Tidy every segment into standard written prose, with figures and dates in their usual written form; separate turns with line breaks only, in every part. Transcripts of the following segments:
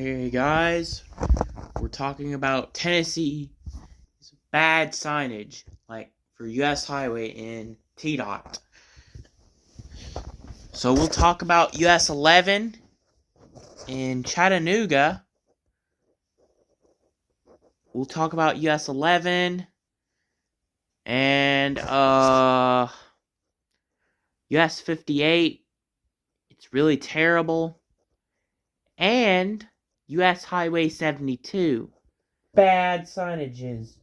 Hey guys, we're talking about Tennessee's bad signage, like for US Highway in TDOT. So we'll talk about US 11 in Chattanooga. We'll talk about US 11 and US 58. It's really terrible. And US Highway 72. Bad signages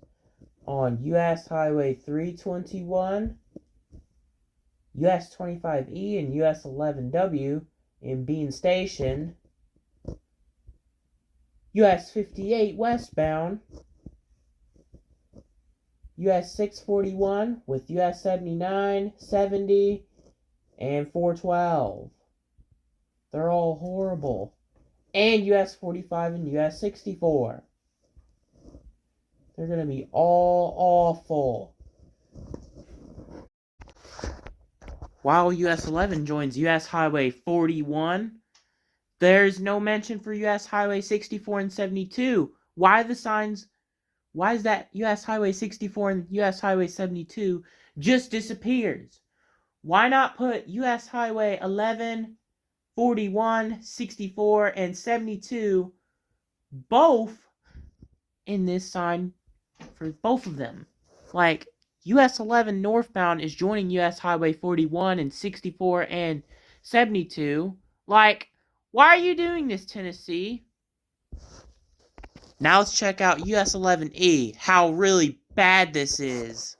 on US Highway 321, US 25E, and US 11W in Bean Station, US 58 westbound, US 641 with US 79, 70, and 412. They're all horrible. And US 45 and US 64. They're going to be all awful. While US 11 joins US Highway 41, there's no mention for US Highway 64 and 72. Why is that US Highway 64 and US Highway 72 just disappears? Why not put US Highway 11, 41, 64, and 72 both in this sign for both of them? Like, US 11 northbound is joining US Highway 41 and 64 and 72. Like, why are you doing this, Tennessee? Now let's check out US 11E, how really bad this is.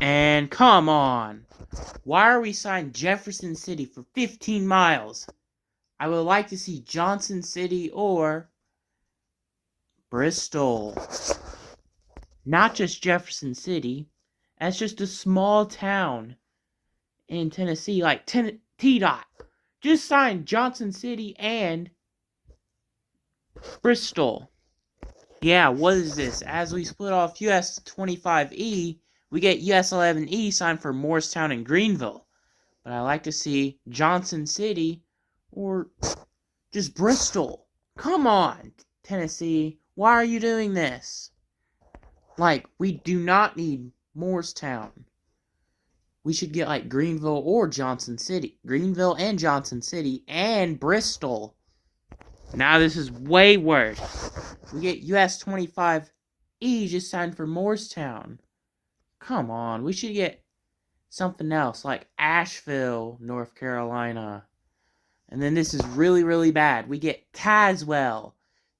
And come on, why are we signing Jefferson City for 15 miles? I would like to see Johnson City or Bristol. Not just Jefferson City. That's just a small town in Tennessee, like TDOT. Just sign Johnson City and Bristol. Yeah, what is this? As we split off US 25E, we get US 11E signed for Morristown and Greenville. But I like to see Johnson City or just Bristol. Come on, Tennessee. Why are you doing this? Like, we do not need Morristown. We should get like Greenville or Johnson City. Greenville and Johnson City and Bristol. Now this is way worse. We get US 25E just signed for Morristown. Come on, we should get something else like Asheville, North Carolina. And then this is really, really bad. We get Tazewell.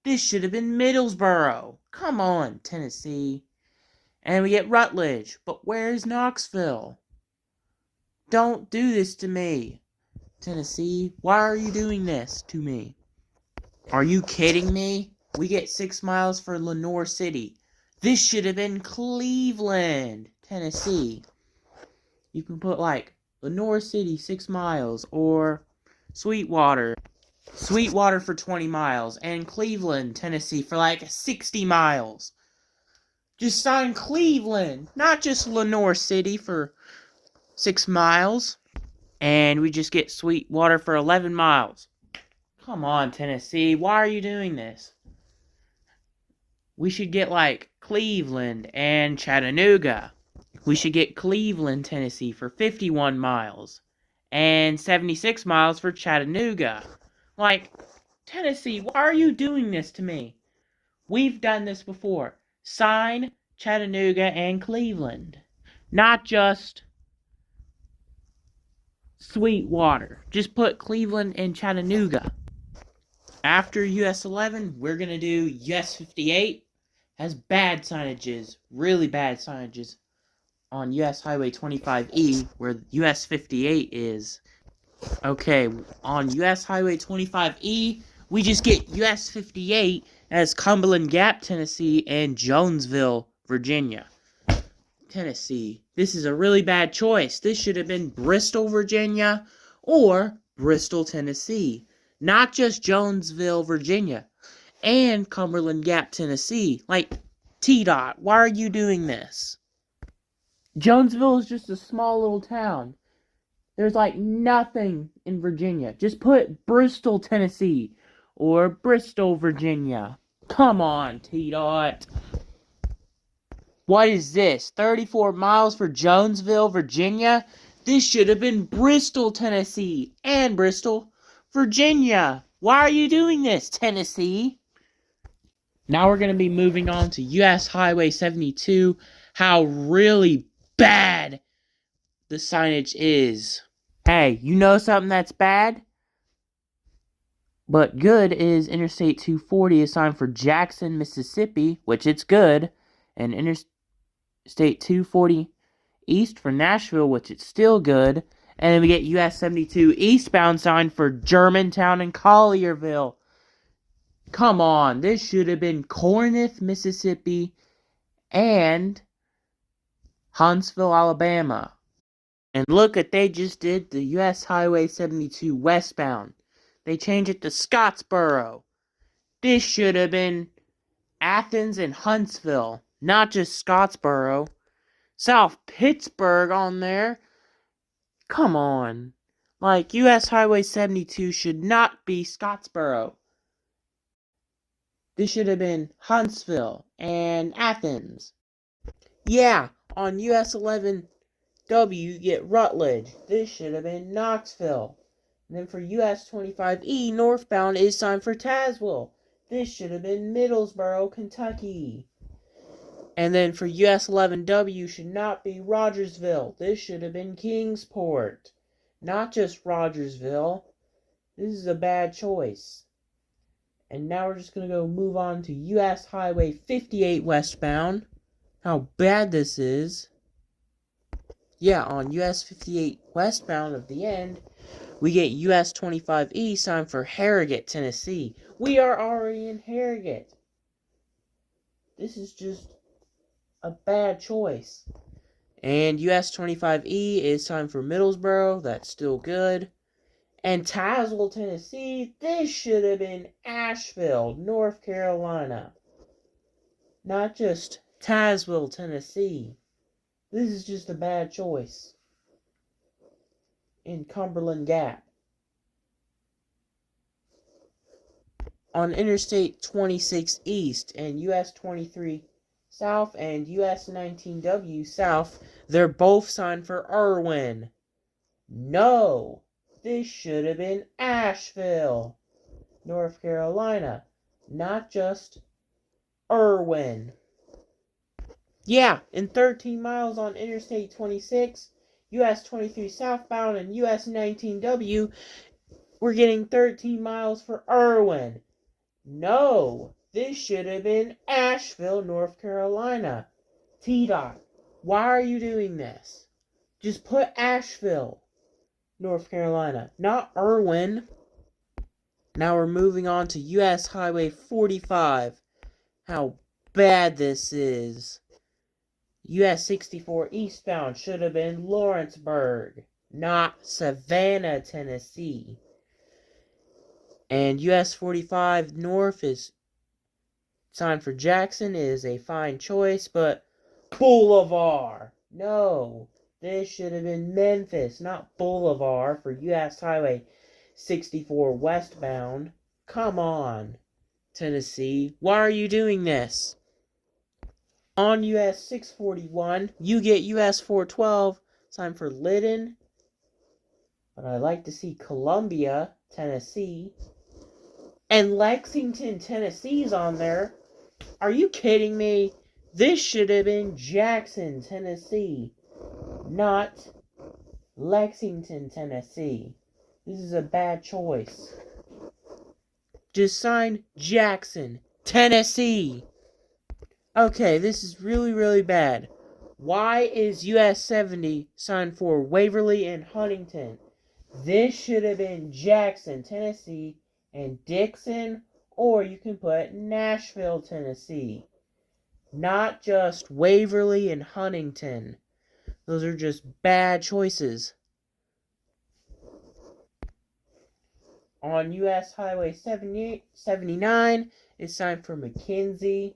This should have been Middlesboro. Come on, Tennessee. And we get Rutledge. But where's Knoxville? Don't do this to me, Tennessee. Why are you doing this to me? Are you kidding me? We get 6 miles for Lenoir City. This should have been Cleveland, Tennessee. You can put like Lenoir City 6 miles or Sweetwater for 20 miles and Cleveland, Tennessee for like 60 miles. Just sign Cleveland, not just Lenoir City for 6 miles. And we just get Sweetwater for 11 miles. Come on, Tennessee. Why are you doing this? We should get like Cleveland and Chattanooga. We should get Cleveland, Tennessee for 51 miles. And 76 miles for Chattanooga. Like, Tennessee, why are you doing this to me? We've done this before. Sign Chattanooga and Cleveland. Not just Sweetwater. Just put Cleveland and Chattanooga. After US 11, we're going to do US 58. Has bad signages. Really bad signages on US Highway 25E, where US 58 is. Okay, on US Highway 25E, we just get US 58 as Cumberland Gap, Tennessee, and Jonesville, Virginia. Tennessee, this is a really bad choice. This should have been Bristol, Virginia, or Bristol, Tennessee. Not just Jonesville, Virginia, and Cumberland Gap, Tennessee. Like, TDOT, why are you doing this? Jonesville is just a small little town. There's like nothing in Virginia. Just put Bristol, Tennessee, or Bristol, Virginia. Come on, T-Dot. What is this? 34 miles for Jonesville, Virginia? This should have been Bristol, Tennessee, and Bristol, Virginia. Why are you doing this, Tennessee? Now we're going to be moving on to US Highway 72, how really bad the signage is. Hey, you know something that's bad? But good is Interstate 240 is signed for Jackson, Mississippi, which it's good, and Interstate 240 East for Nashville, which it's still good, and then we get US 72 eastbound signed for Germantown and Collierville. Come on, this should have been Corinth, Mississippi, and Huntsville, Alabama. And look what they just did to US Highway 72 westbound. They changed it to Scottsboro. This should have been Athens and Huntsville, not just Scottsboro. South Pittsburgh on there. Come on. Like, US Highway 72 should not be Scottsboro. This should have been Huntsville and Athens. Yeah, on US 11W you get Rutledge. This should have been Knoxville. And then for US 25E, northbound is signed for Tazewell. This should have been Middlesboro, Kentucky. And then for US 11W should not be Rogersville. This should have been Kingsport. Not just Rogersville. This is a bad choice. And now we're just going to go move on to US Highway 58 westbound. How bad this is. Yeah, on US 58 westbound of the end, we get US 25E signed for Harrogate, Tennessee. We are already in Harrogate. This is just a bad choice. And US 25E is signed for Middlesboro. That's still good. And Tazewell, Tennessee, this should have been Asheville, North Carolina. Not just Tazewell, Tennessee. This is just a bad choice. In Cumberland Gap. On Interstate 26 East and US 23 South and US 19W South, they're both signed for Irwin. No! This should have been Asheville, North Carolina, not just Irwin. Yeah, in 13 miles on Interstate 26, US 23 southbound and US 19W, we're getting 13 miles for Irwin. No, this should have been Asheville, North Carolina. T-Dot, why are you doing this? Just put Asheville, North Carolina, not Irwin. Now we're moving on to US Highway 45. How bad this is. US 64 eastbound should have been Lawrenceburg, not Savannah, Tennessee. And US 45 north is signed for Jackson. It is a fine choice, but Boulevard. No, this should have been Memphis, not Boulevard for US Highway 64 westbound. Come on, Tennessee. Why are you doing this? On US 641, you get US 412, signed for Lytton. But I like to see Columbia, Tennessee. And Lexington, Tennessee's on there. Are you kidding me? This should have been Jackson, Tennessee, not Lexington, Tennessee. This is a bad choice. Just sign Jackson, Tennessee. Okay, this is really, really bad. Why is US 70 signed for Waverly and Huntington? This should have been Jackson, Tennessee, and Dixon, or you can put Nashville, Tennessee. Not just Waverly and Huntington. Those are just bad choices. On US Highway 79, it's signed for McKenzie,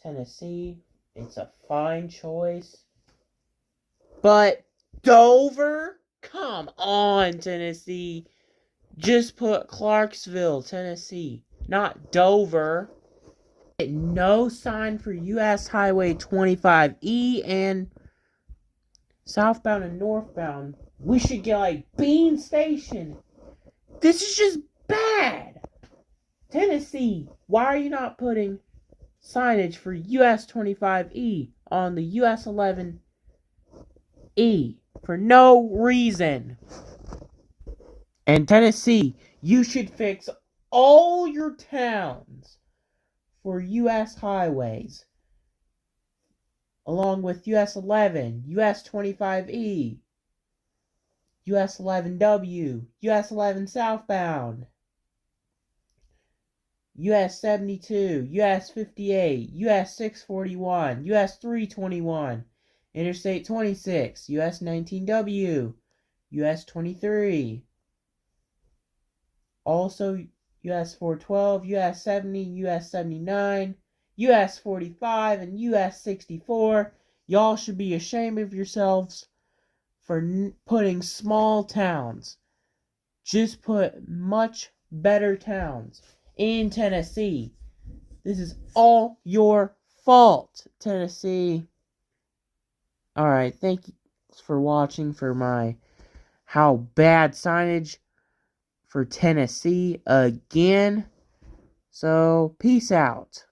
Tennessee. It's a fine choice. But Dover? Come on, Tennessee. Just put Clarksville, Tennessee. not Dover. No sign for US Highway 25E and southbound and northbound. We should get like Bean Station. This is just bad. Tennessee, why are you not putting signage for US 25E on the US 11E? For no reason. And Tennessee, you should fix all your towns for US highways, along with US 11, US 25E, US 11W, US 11 southbound, US 72, US 58, US 641, US 321, Interstate 26, US 19W, US 23. Also, US 412, US 70, US 79, US 45, and US 64. Y'all should be ashamed of yourselves for putting small towns. Just put much better towns in Tennessee. This is all your fault, Tennessee. Alright, thank you for watching for my how bad signage for Tennessee again. So, peace out.